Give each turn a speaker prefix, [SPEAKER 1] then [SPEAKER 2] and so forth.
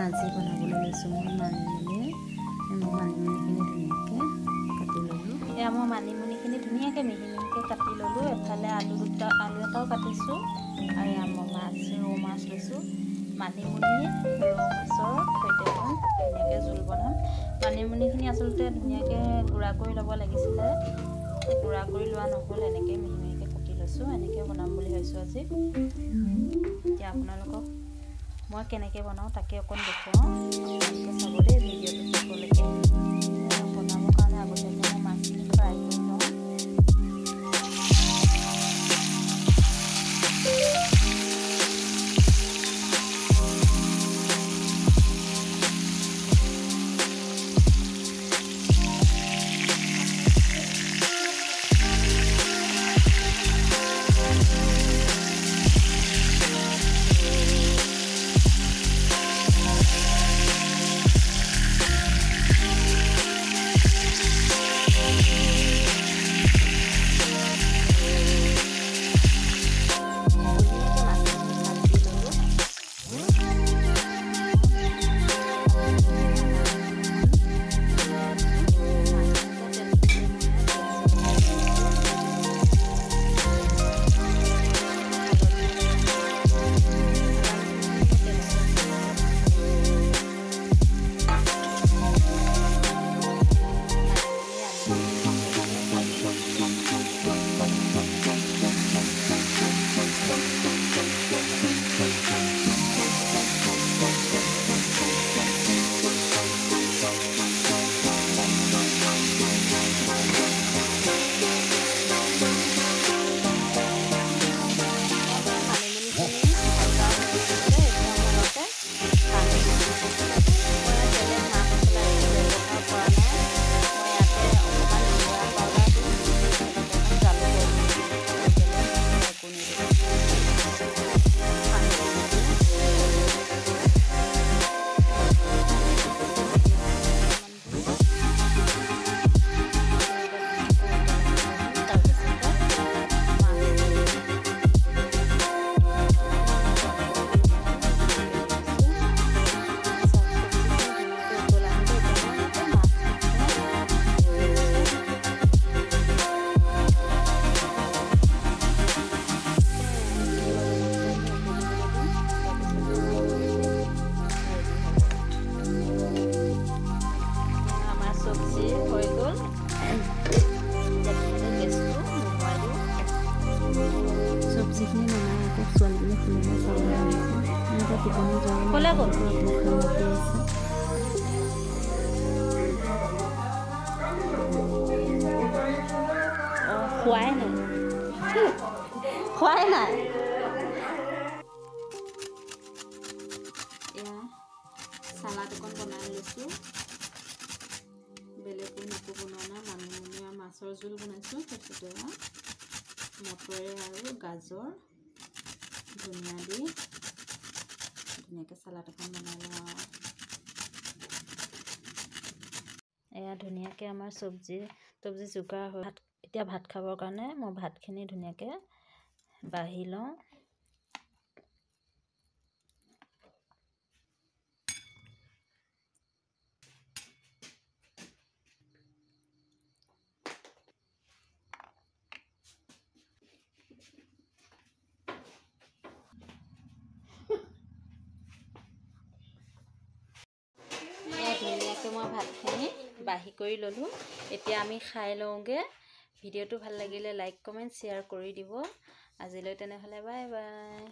[SPEAKER 1] ভাজি বনাবলৈ লৈছোঁ। মই মানিমুনিখিনি ধুনীয়াকৈ কাটি ল'লোঁ। এয়া মই মানিমুনিখিনি ধুনীয়াকৈ মিহি মিহিকৈ কাটি ল'লোঁ। এফালে আলু এটাও কাটিছোঁ আৰু এয়া মই ৰৌ মাছ লৈছোঁ। মানিমুনি ৰৌ মাছৰ সৈতে মই ধুনীয়াকৈ জোল বনাম। মানিমুনিখিনি আচলতে ধুনীয়াকৈ গুড়া কৰি ল'ব লাগিছিলে, গুড়া কৰি লোৱা নহ'ল। এনেকৈ মিহি মিহিকৈ কুটি লৈছোঁ। এনেকৈ বনাম বুলি ভাবিছোঁ আজি। এতিয়া আপোনালোকক মই কেনেকৈ বনাওঁ তাকে অকণ দেখুৱাওঁ, আপোনালোকে চাব দেই ভিডিঅ'টো শেষলৈকে। বনাবৰ কাৰণে আগতীয়াকৈ মই মাছখিনি ফ্ৰাই কৰি লওঁ।
[SPEAKER 2] ক'লে গ'ল খোৱাই নাই
[SPEAKER 1] এয়া চালাড অকণ বনাই লৈছোঁ। বেলেগ একো বনোৱা নাই, মানিমুনি আৰু মাছৰ জোল বনাইছোঁ। তাৰপিছতে মটৰে আৰু গাজৰ ধনিয়া দি ধুনীয়াকৈ চালাড এখন বনাই লওঁ আৰু এয়া ধুনীয়াকৈ আমাৰ চব্জি যোগাৰ হয়। এতিয়া ভাত খাবৰ কাৰণে মই ভাতখিনি ধুনীয়াকৈ বাঢ়ি লওঁ। ধুনীয়াকৈ মই ভাতখিনি বাঢ়ি কৰি ল'লোঁ। এতিয়া আমি খাই লওঁগৈ। ভিডিঅ'টো ভাল লাগিলে লাইক কমেণ্ট শ্বেয়াৰ কৰি দিব। আজিলৈ তেনেহ'লে বাই বাই।